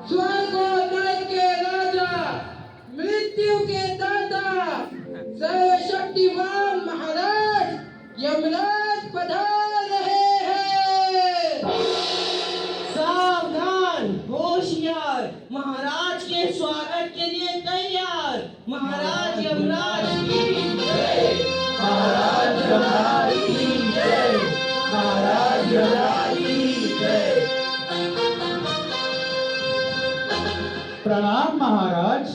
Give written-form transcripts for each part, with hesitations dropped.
स्वर्ग और नरक के राजा, मृत्यु के दाता, सर्वशक्तिमान महाराज यमराज पधार रहे हैं। सावधान, होशियार, महाराज के स्वागत के लिए तैयार। महाराज यमराज की जय। महाराज यमराज की जय। महाराज यमराज की जय। प्रणाम महाराज,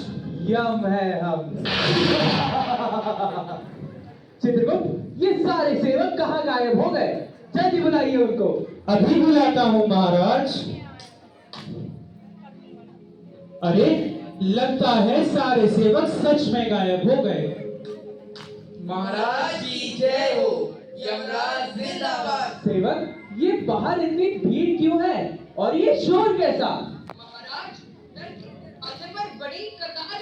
यम है हम। चित्रगुप्त, ये सारे सेवक कहाँ गायब हो गए? जल्दी बुलाइए उनको। अभी बुलाता हूँ महाराज। अरे, लगता है सारे सेवक सच में गायब हो गए। महाराज की जय हो। यमराज जिंदाबाद। सेवक, ये बाहर इतनी भीड़ क्यों है और ये शोर कैसा? महाराज, दरवाजे पर बड़ी कतार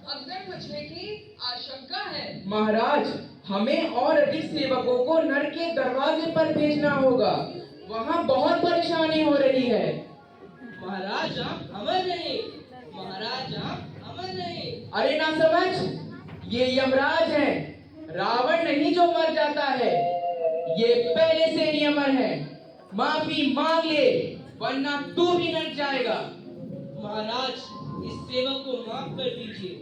भगदड़ मचने की आशंका है। महाराज, हमें और अधिक सेवकों को नर के दरवाजे पर भेजना होगा। वहाँ बहुत परेशानी हो रही है। महाराज आप अमर रहे। महाराज आप अमर रहे। अरे ना समझ, ये यमराज हैं, रावण नहीं जो मर जाता है। ये पहले से ही अमर है। माफी मांग ले, वरना तू भी नर जाएगा। महाराज, इस सेवक को माफ कर दीजिए।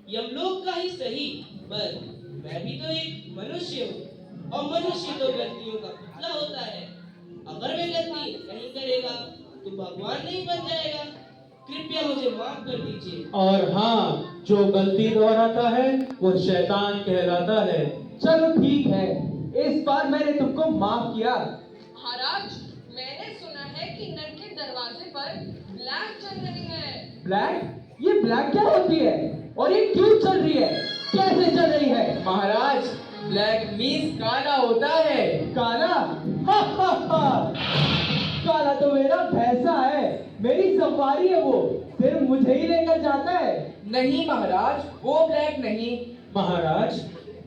यमलोक का ही सही, पर मैं भी तो एक मनुष्य हूँ, और मनुष्य तो गलतियों का पुतला होता है। अगर मैं गलती नहीं करेगा तो भगवान नहीं बन जाएगा। कृपया मुझे माफ कर दीजिए। और हाँ, जो गलती दोहराता है वो शैतान कहलाता है। चलो ठीक है, इस बार मैंने तुमको माफ किया। महाराज, मैंने सुना है कि नर के दरवाजे पर ब्लैक चल रही है। ब्लैक? ये ब्लैक क्या होती है और ये क्यों चल रही है? कैसे चल रही है? महाराज, ब्लैक मीन्स काला होता है। काला? हा हा हा। काला तो मेरा भैंसा है, मेरी सवारी है, वो सिर्फ मुझे ही लेकर जाता है। नहीं महाराज, वो ब्लैक नहीं। महाराज,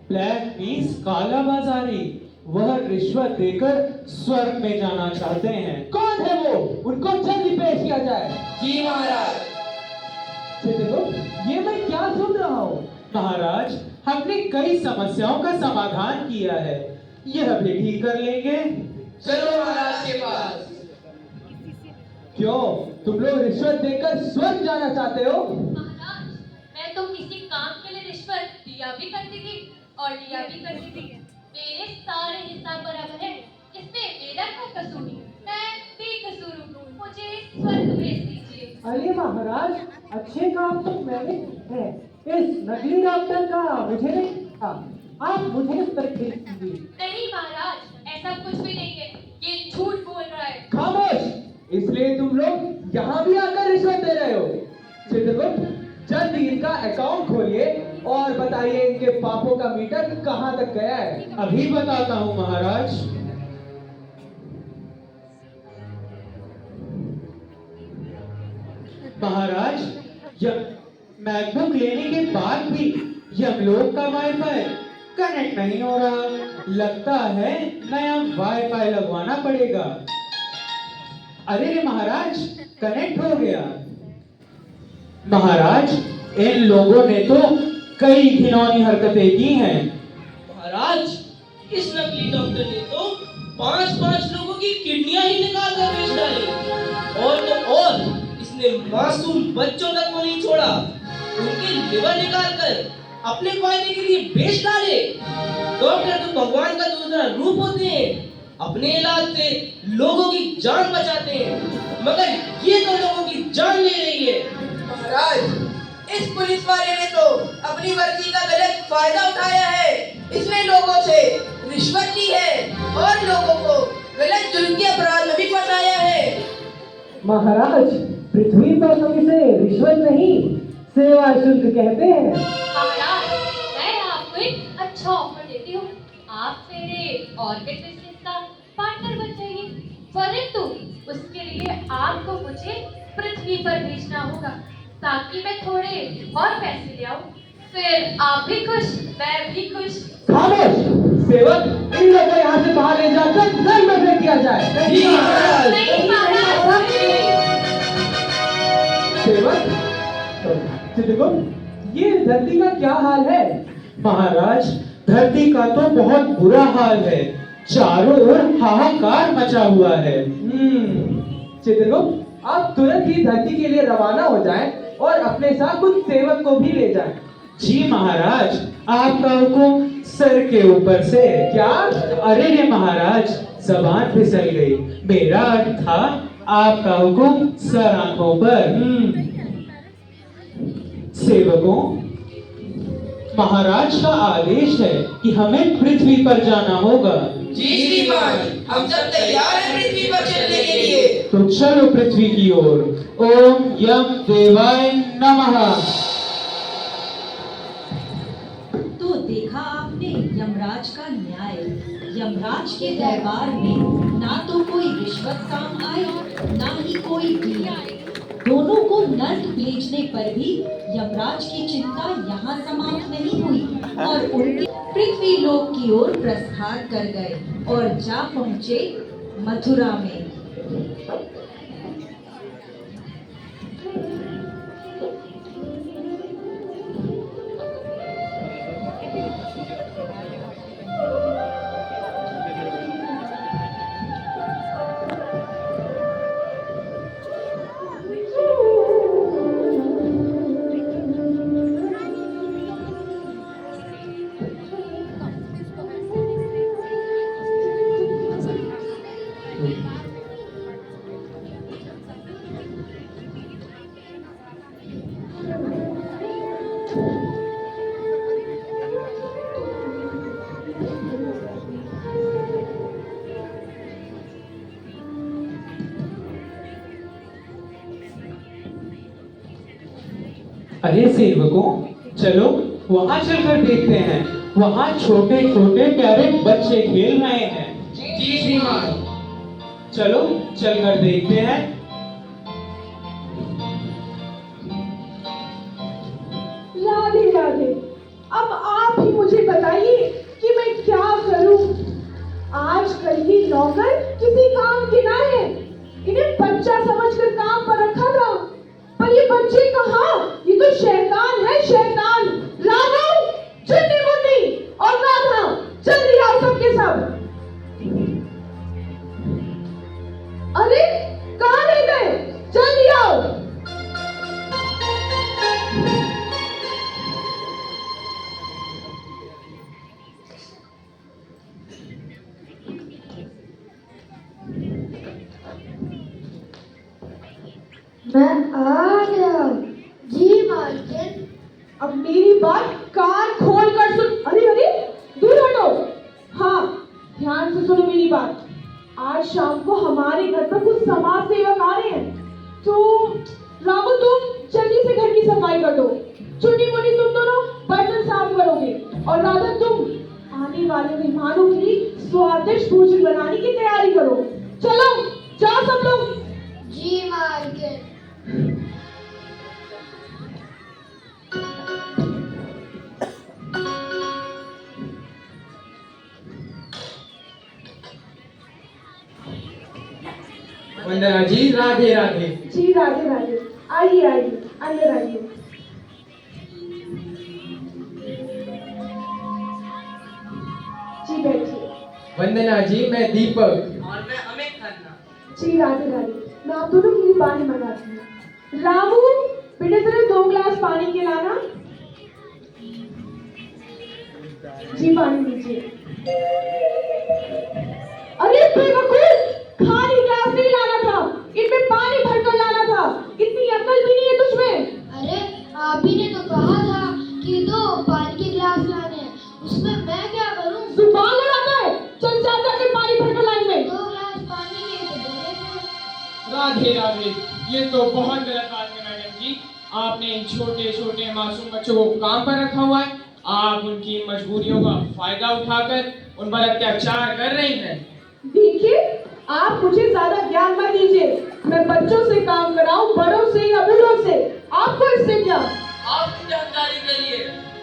ब्लैक मीन्स काला बाजारी। वह रिश्वत देकर स्वर्ग में जाना चाहते हैं। कौन है वो? उनको जल्दी पेश किया जाए। जी महाराज। चित्रगुप्त, ये मैं क्या सुन रहा हूँ? महाराज, हमने कई समस्याओं का समाधान किया है, यह भी ठीक कर लेंगे। चलो महाराज के पास। क्यों, तुम लोग रिश्वत देकर स्वर्ग जाना चाहते हो? महाराज, मैं तो किसी काम के लिए रिश्वत दिया भी करती थी और लिया भी करती थी। मेरे सारे हिसाब बराबर है, इसमें मेरा क्या कसूर है? मैं बेकसूर हूँ, मुझे स्वर्ग भेज दीजिए। अरे महाराज, अच्छे काम तो मैंने है। इस नकली डॉक्टर का मुझे नहीं था। आप मुझे स्वर्ग भेज दीजिए। नहीं महाराज, ऐसा कुछ भी नहीं है, ये झूठ बोल रहा है। खामोश! इसलिए तुम लोग यहाँ भी आकर रिश्वत दे रहे हो। चित्रगुप्त, जल्दी इनका अकाउंट खोलिए और बताइए इनके पापों का मीटर कहाँ तक गया है। अभी बताता हूँ महाराज। महाराज, मैकबुक लेने के बाद भी यमलोक का वाईफाई कनेक्ट नहीं हो रहा। लगता है नया वाईफाई लगवाना पड़ेगा। अरे रे महाराज, कनेक्ट हो गया। महाराज, इन लोगों ने तो कई घिनौनी हरकतें की हैं। महाराज, इस नकली डॉक्टर ने तो 5-5 लोगों की किडनियां ही निकाल कर बेच डाली। और तो और इसने मासूम बच्चों तक को नहीं छोड़ा, उनके लिवर निकाल कर अपने फायदे के लिए बेच डाले। डॉक्टर तो भगवान का दूसरा रूप होते हैं, अपने इलाज से लोगों की जान बचाते हैं, मगर ये तो लोगों की जान ले रही है। महाराज, इस पुलिस वाले ने तो अपनी वर्दी का गलत फायदा उठाया है। इसने लोगों से रिश्वत ली है और लोगों को गलत जुल्म के अपराध में भी फंसाया है। महाराज, पृथ्वी पर तो इसे रिश्वत नहीं, सेवा शुल्क कहते हैं। महाराज, मैं आपको एक अच्छा ऑफर देती हूँ। आप मेरे ऑर्किड बिजनेस का पार्टनर बन जाइए, परंतु उसके लिए आपको मुझे पृथ्वी पर भेजना होगा ताकि मैं थोड़े और पैसे ले आऊं। फिर आप भी खुश, मैं भी खुश। खामोश! सेवक, इन लोगों को यहाँ से बाहर ले जाकर नल में फेंक दिया जाए। जी महाराज। नहीं महाराज। सेवक, चित्रगुप्त, ये धरती का क्या हाल है? महाराज, धरती का तो बहुत बुरा हाल है। चारों ओर हाहाकार मचा हुआ है। चित्रगुप्त, आप तुरंत ही धरती के लिए रवाना हो जाएं और अपने साथ कुछ सेवक को भी ले जाएं। जी महाराज, आपका हुक्म सर के ऊपर से। क्या? अरे रे महाराज, जबान फिसल गई। मेरा अर्थ था आपका हुक्म सर आंखों पर। सेवकों, महाराज का आदेश है कि हमें पृथ्वी पर जाना होगा। जी श्रीमान, हम सब तैयार हैं पृथ्वी पर चलने के लिए। तो चलो पृथ्वी की ओर। ओम यम देवाय नमः। तो देखा आपने यमराज का न्याय। यमराज के दरबार में ना तो कोई रिश्वत काम आई, ना ही कोई दी। दोनों को नर्क भेजने पर भी यमराज की चिंता यहाँ समाप्त नहीं हुई और उनके पृथ्वी लोक की ओर प्रस्थान कर गए और जा पहुँचे मथुरा में। अरे सेवकों, चलो वहां चलकर देखते हैं। वहां छोटे छोटे प्यारे बच्चे खेल रहे हैं। जी श्रीमान। चलो चलकर देखते हैं। राधे राधे, अब आप ही मुझे बताइए कि मैं क्या करूं। आजकल की नौकर किसी काम के ना है। इन्हें बच्चा समझकर काम पर रखा था, पर ये बच्चे कहाँ? ये तो शैतान है, शैतान। रावण, चुन्नी मुन्नी और राधा, जल्दी आओ सबके सब। अरे कहाँ रह गए? जल्दी आओ। मैं आ गया। जी मालकिन। अब मेरी बात कान खोल कर सुन। अरे अरे, दूर हटो। हाँ, ध्यान से सुनो मेरी बात। आज शाम को हमारे घर पर कुछ समाज सेवक आ रहे हैं, तो रामू तुम जल्दी से घर की सफाई कर दो। चुन्नी मुन्नी तुम दोनों बर्तन साफ करोगे और राधा तुम आने वाले मेहमानों के लिए स्वादिष्ट भोजन बनाने की तैयारी करो। चलो जाओ सब लोग। जी मालकिन। वंदना जी, राधे राधे। जी राधे राधे। आइए आइए, अंदर आइए। जी बैठिए। वंदना जी, मैं दीपक। और मैं अमित खन्ना। जी राधे राधे, मैं आप दोनों के लिए पानी मंगाती हूँ। रामू, बेटा जरा 2 गिलास पानी के लाना। जी पानी लीजिए। अरे बेवकूफ, खाली गिलास नहीं लाना था, इनमें पानी भरकर लाना था। इतनी अकल भी नहीं है तुझमें। अरे आप ही ने तो कहा था कि 2 पानी के गिलास लाने हैं, उसमें मैं क्या करूं? जुबान लड़ाता है। चल जाता है पानी भरकर लाइन में। 2 गिलास पानी के तो बड़े थे। राधे राधे, ये तो बहुत गलत बात है मैडम जी। आपने इन छोटे छोटे मासूम बच्चों को काम पर रखा हुआ है। आप उनकी मजबूरियों का फायदा उठाकर उन पर अत्याचार कर रही हैं। देखिए, आप मुझे ज्यादा ज्ञान मत दीजिए। मैं बच्चों से काम कराऊं, बड़ों से या बूढ़ों से, आपको इससे क्या? आप जानकारी करिए।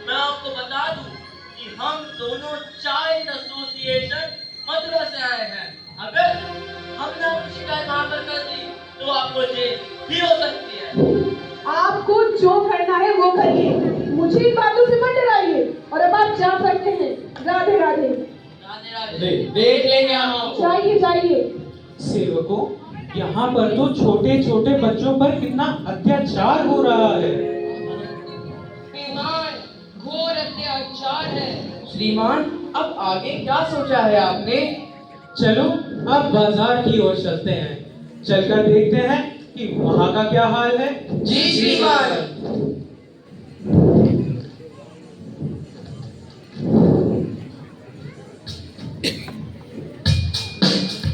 मैं आपको बता दूं कि हम दोनों चाइल्ड एसोसिएशन एप्लीकेशन मथुरा से आए हैं। अगर हमने अपनी शिकायत वहाँ पर कर दी तो आपको जेल भी हो सकती है। आपको जो करना है वो करिए, मुझे इन बातों से मत डराइए। और अब आप जा सकते हैं। राधे राधे। राधे राधे। देख लेंगे हम। जाइए जाइए। सेवकों, यहाँ पर तो छोटे छोटे बच्चों पर कितना अत्याचार हो रहा है। श्रीमान, घोर अत्याचार है। श्रीमान, अब आगे क्या सोचा है आपने? चलो अब बाजार की ओर चलते हैं, चलकर देखते हैं कि वहाँ का क्या हाल है। जी श्रीमान।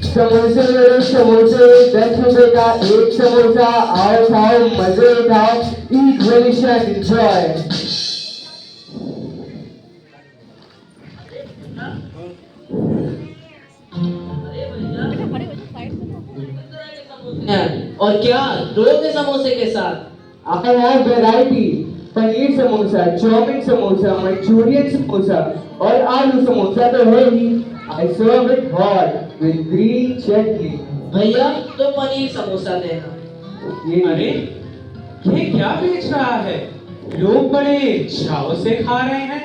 समोसे ले लो समोसे, 10 रुपए का एक समोसा। आओ खाओ, मजे उठाओ, ईट वेलिश एंड एंजॉय। और क्या दो के समोसे के साथ? I have variety, paneer samosa, chowmein samosa, Manchurian samosa और आलू समोसा तो है ही। I serve it hot with green chutney. भैया तो पनीर समोसा देना। अरे ये क्या बेच रहा है? लोग बड़े चाव से खा रहे हैं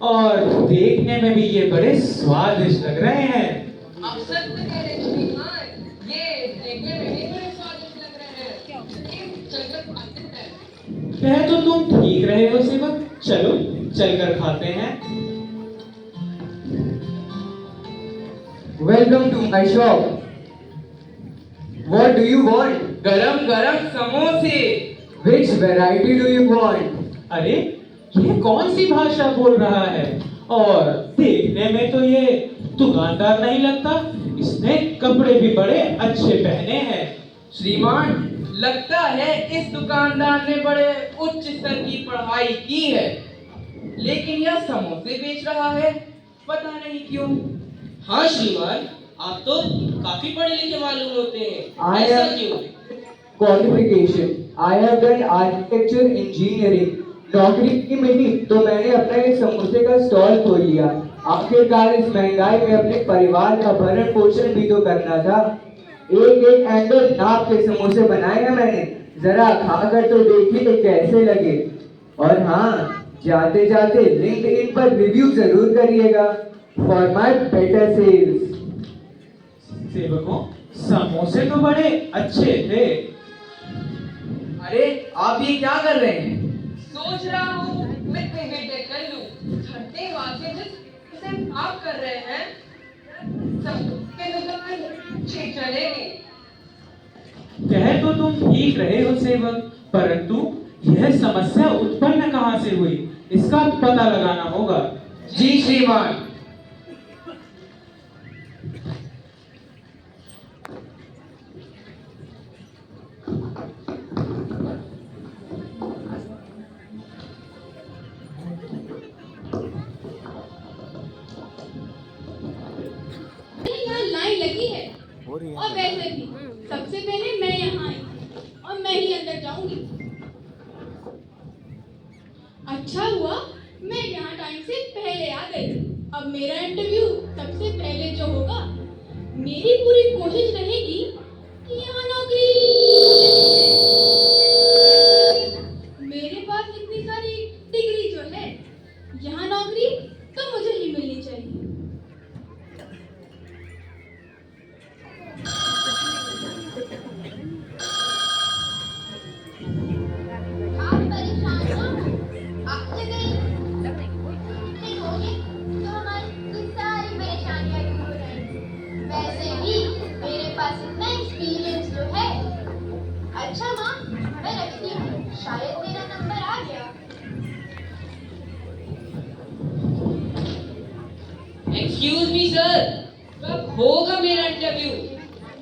और देखने में भी ये बड़े स्वादिष्ट लग रहे हैं। आप सत्य कह रहे हैं श्रीमान, ये देखने में भी बड़े स्वादिष्ट लग रहे हैं। चलकर खाते हैं। कह तो तुम ठीक रहे हो सेवक, चलो चलकर खाते हैं। Welcome to my shop. What do you want? गरम गरम समोसे। Which variety do you want? अरे ये कौन सी भाषा बोल रहा है? और देखने में तो ये दुकानदार नहीं लगता, इसने कपड़े भी बड़े अच्छे पहने हैं। श्रीमान, लगता है इस दुकानदार ने बड़े उच्च स्तर की पढ़ाई की है, लेकिन यह समोसे बेच रहा है, पता नहीं क्यों। हाँ श्रीमान, आप तो काफी पढ़े लिखे मालूम होते हैं, I ऐसा am- क्यों? Qualification. I have done architecture engineering. नौकरी की मिली तो मैंने अपना एक समोसे का स्टॉल खोल लिया। आखिरकार इस महंगाई में अपने परिवार का भरण पोषण भी तो करना था। एक एक एंगल नाप के समोसे बनाए हैं मैंने, जरा खाकर तो देखिए कैसे लगे। और हाँ, जाते जाते लिंक्डइन पर रिव्यू जरूर करिएगा फॉर माय बेटर सेल्स। सेवकों, समोसे तो बड़े अच्छे थे। अरे आप ये क्या कर रहे हैं? सोच रहा हूँ मैं बेटे कर लूँ। धरते वादे जिस आप कर रहे हैं, सबके दुकान ठीक चलेगी। कह तो तुम ठीक रहे हो सेवक, परंतु यह समस्या उत्पन्न कहाँ से हुई, इसका पता लगाना होगा। जी श्रीमान। यहाँ लाइन लगी है और वैसे भी सबसे पहले मैं यहाँ आई और मैं ही अंदर जाऊंगी। अच्छा हुआ मैं यहाँ टाइम से पहले आ गई। अब मेरा इंटरव्यू सबसे पहले जो होगा, मेरी पूरी कोशिश रहेगी कि यहाँ नौकरी। मेरे पास इतनी सारी डिग्री जो है, यहाँ नौकरी तो मुझे ही मिलनी चाहिए। आप परेशान ना हो, आपसे गई नहीं होगी तो हमारी ये सारी परेशानियां दूर हो जाएंगी। वैसे भी मेरे पास इतना एक्सपीरियंस जो है। अच्छा माँ, मैं रखती हूँ, शायद मेरा नंबर आ गया। एक्सक्यूज मी सर, कब होगा मेरा इंटरव्यू?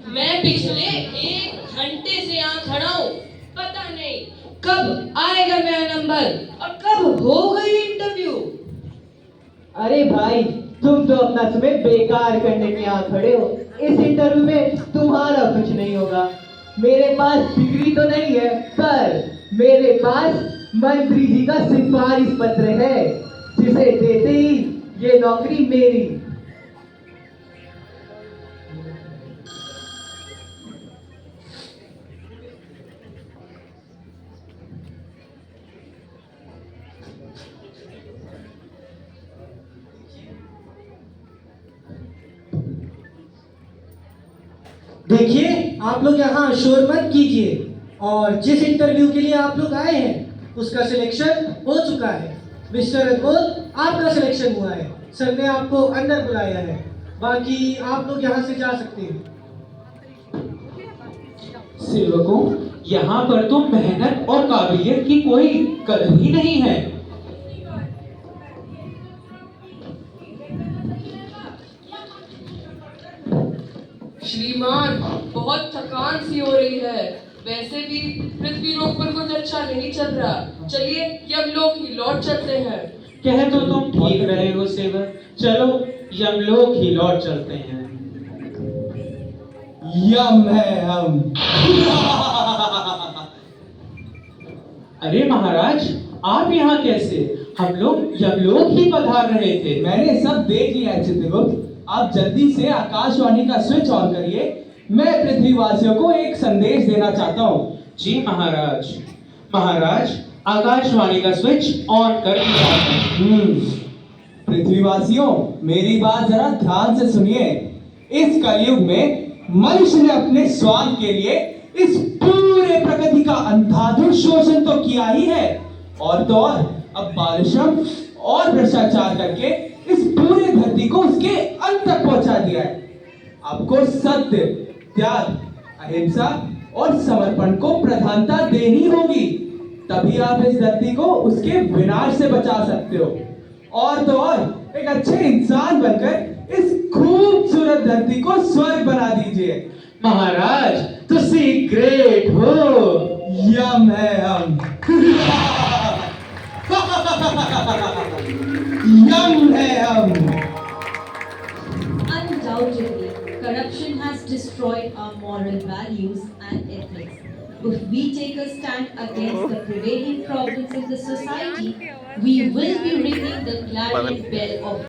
मैं पिछले 1 घंटे से यहाँ खड़ा हूँ, पता नहीं कब आएगा मेरा नंबर और कब होगा ये इंटरव्यू। अरे भाई, तुम तो अपना समय बेकार करने के यहाँ खड़े हो। इस इंटरव्यू में तुम्हारा कुछ नहीं होगा। मेरे पास डिग्री तो नहीं है, पर मेरे पास मंत्री जी का सिफारिश पत्र है, जिसे देते ही ये नौकरी मेरी। देखिए, आप लोग यहाँ शोर मत कीजिए और जिस इंटरव्यू के लिए आप लोग आए हैं उसका सिलेक्शन हो चुका है। मिस्टर अनमोल, आपका सिलेक्शन हुआ है। सर ने आपको अंदर बुलाया है। बाकी आप लोग यहाँ से जा सकते हैं। सेवकों, यहाँ पर तो मेहनत और काबिलियत की कोई कदर ही नहीं है। श्रीमान, बहुत थकान सी हो रही है। वैसे भी पृथ्वी लोक पर कुछ अच्छा नहीं चल रहा। चलिए यमलोक ही लौट चलते हैं। कह तो तुम ठीक रहे हो सेवक, चलो यमलोक ही लौट चलते हैं। यम है हम। अरे महाराज, आप यहाँ कैसे? हम लोग यमलोक ही पधार रहे थे। मैंने सब देख लिया है चित्रगुप्त। आप जल्दी से आकाशवाणी का स्विच ऑन करिए। मैं पृथ्वीवासियों को एक संदेश देना चाहता हूँ। जी महाराज। महाराज, आकाशवाणी का स्विच ऑन कर दिया। पृथ्वीवासियों, मेरी बात जरा ध्यान से सुनिए। इस कलयुग में मनुष्य ने अपने स्वार्थ के लिए इस पूरे प्रकृति का अंधाधुंध शोषण तो किया ही है, और तो और अब बालश्रम और भ्रष्टाचार करके इस पूरी धरती को उसके अंत तक पहुंचा दिया है। आपको सत्य, त्याग, अहिंसा और समर्पण को प्रधानता देनी होगी, तभी आप इस धरती को उसके विनाश से बचा सकते हो। और तो और एक अच्छे इंसान बनकर इस खूबसूरत धरती को स्वर्ग बना दीजिए। महाराज, तुसी ग्रेट हो। यम है हम। यम है हम। Undoubtedly, corruption has destroyed our moral values and ethics. If we take a stand against the prevailing problems in the society, we will be ringing the clarion bell of